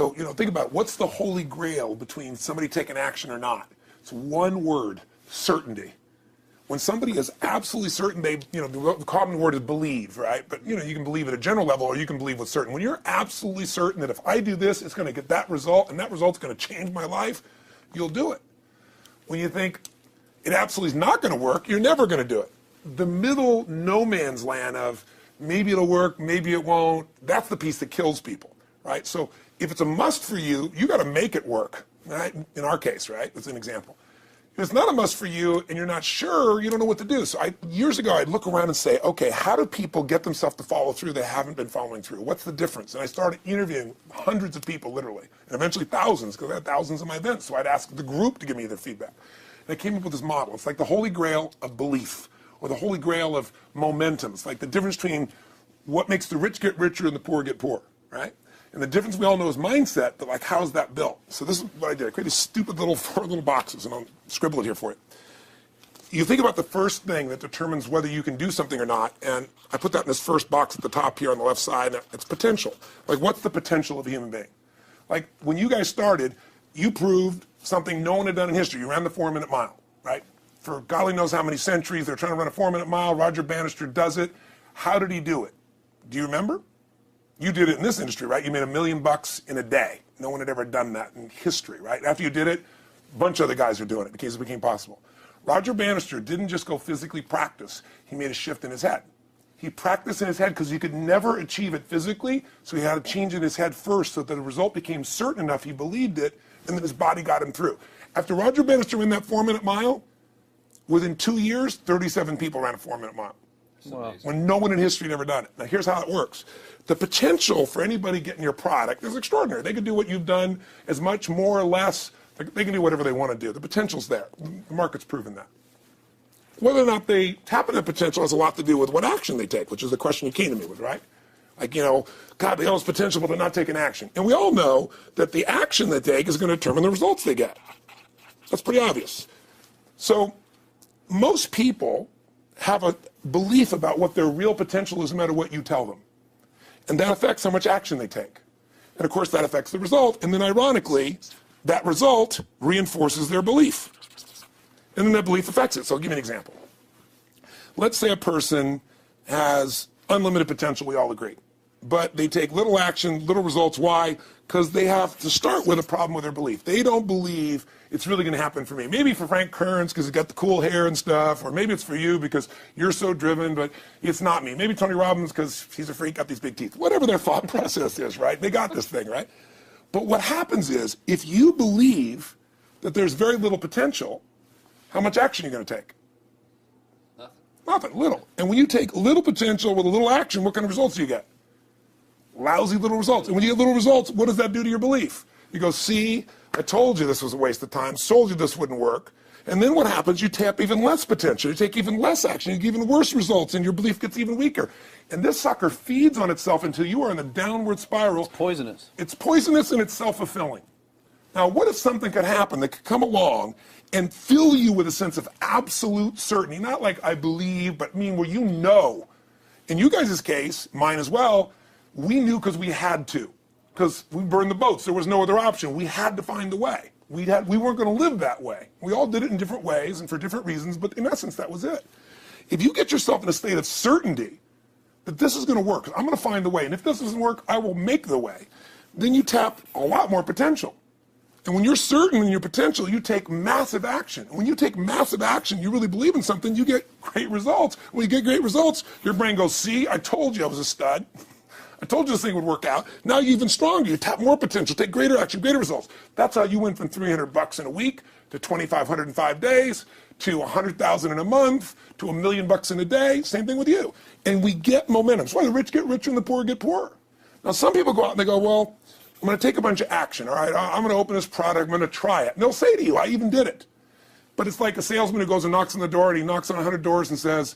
So, think about it. What's the holy grail between somebody taking action or not? It's one word: certainty. When somebody is absolutely certain, the common word is believe, right? But, you can believe at a general level, or you can believe with certain. When you're absolutely certain that if I do this, it's going to get that result, and that result's going to change my life, you'll do it. When you think it absolutely is not going to work, you're never going to do it. The middle no man's land of maybe it'll work, maybe it won't, that's the piece that kills people, right? So if it's a must for you, you got to make it work, right? In our case, right? That's an example. If it's not a must for you and you're not sure, you don't know what to do. So years ago, I'd look around and say, okay, how do people get themselves to follow through that haven't been following through? What's the difference? And I started interviewing hundreds of people, literally, and eventually thousands, because I had thousands of my events. So I'd ask the group to give me their feedback. And I came up with this model. It's like the holy grail of belief, or the holy grail of momentum. It's like the difference between what makes the rich get richer and the poor get poor, right? And the difference we all know is mindset, but like, how's that built? So this is what I did. I created stupid little 4 little boxes, and I'll scribble it here for you. You think about the first thing that determines whether you can do something or not, and I put that in this first box at the top here on the left side. It's potential. Like, what's the potential of a human being? Like, when you guys started, you proved something no one had done in history. You ran the 4-minute mile, right? For golly knows how many centuries, they're trying to run a 4-minute mile. Roger Bannister does it. How did he do it? Do you remember? You did it in this industry, right? You made $1 million in a day. No one had ever done that in history, right? After you did it, a bunch of other guys are doing it because it became possible. Roger Bannister didn't just go physically practice. He made a shift in his head. He practiced in his head because he could never achieve it physically, so he had to change in his head first so that the result became certain enough he believed it, and then his body got him through. After Roger Bannister ran that 4-minute mile, within 2 years, 37 people ran a 4-minute mile. Wow. When no one in history had ever done it. Now here's how it works. The potential for anybody getting your product is extraordinary. They can do what you've done as much, more or less. They can do whatever they want to do. The potential's there. The market's proven that. Whether or not they tap into potential has a lot to do with what action they take, which is the question you came to me with, right? Like, God, they all have potential, but they're not taking action. And we all know that the action they take is going to determine the results they get. That's pretty obvious. So most people have a belief about what their real potential is no matter what you tell them. And that affects how much action they take. And of course that affects the result. And then ironically, that result reinforces their belief. And then that belief affects it. So I'll give you an example. Let's say a person has unlimited potential, we all agree. But they take little action, little results. Why? Because they have to start with a problem with their belief. They don't believe it's really going to happen for me. Maybe for Frank Kearns because he's got the cool hair and stuff, or maybe it's for you because you're so driven, but it's not me. Maybe Tony Robbins because he's a freak, got these big teeth. Whatever their thought process is, right? They got this thing, right? But what happens is, if you believe that there's very little potential, how much action are you going to take? Nothing, little. And when you take little potential with a little action, what kind of results do you get? Lousy little results. And when you get little results, what does that do to your belief? You go, see, I told you this was a waste of time, told you this wouldn't work. And then what happens? You tap even less potential. You take even less action. You get even worse results, and your belief gets even weaker. And this sucker feeds on itself until you are in a downward spiral. It's poisonous. It's poisonous and it's self-fulfilling. Now, what if something could happen that could come along and fill you with a sense of absolute certainty? Not like I believe, but where you know. In you guys' case, mine as well, we knew because we had to. Because we burned the boats. There was no other option. We had to find a way. We weren't going to live that way. We all did it in different ways and for different reasons, but in essence, that was it. If you get yourself in a state of certainty that this is going to work, I'm going to find the way, and if this doesn't work, I will make the way, then you tap a lot more potential. And when you're certain in your potential, you take massive action. And when you take massive action, you really believe in something, you get great results. When you get great results, your brain goes, see, I told you I was a stud. I told you this thing would work out. Now you're even stronger. You tap more potential, take greater action, greater results. That's how you went from $300 in a week to $2,500 in 5 days to $100,000 in a month to $1 million in a day. Same thing with you. And we get momentum. That's why the rich get richer and the poor get poorer. Now some people go out and they go, well, I'm going to take a bunch of action. All right, I'm going to open this product. I'm going to try it. And they'll say to you, I even did it. But it's like a salesman who goes and knocks on the door, and he knocks on 100 doors and says,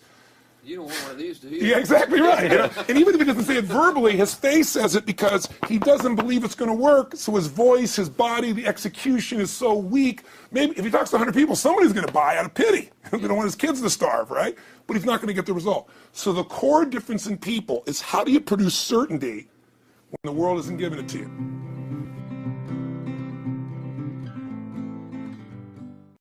you don't want one of these, do you? Yeah, exactly right. And even if he doesn't say it verbally, his face says it because he doesn't believe it's going to work. So his voice, his body, the execution is so weak. Maybe if he talks to 100 people, somebody's going to buy out of pity. They don't want his kids to starve, right? But he's not going to get the result. So the core difference in people is how do you produce certainty when the world isn't giving it to you?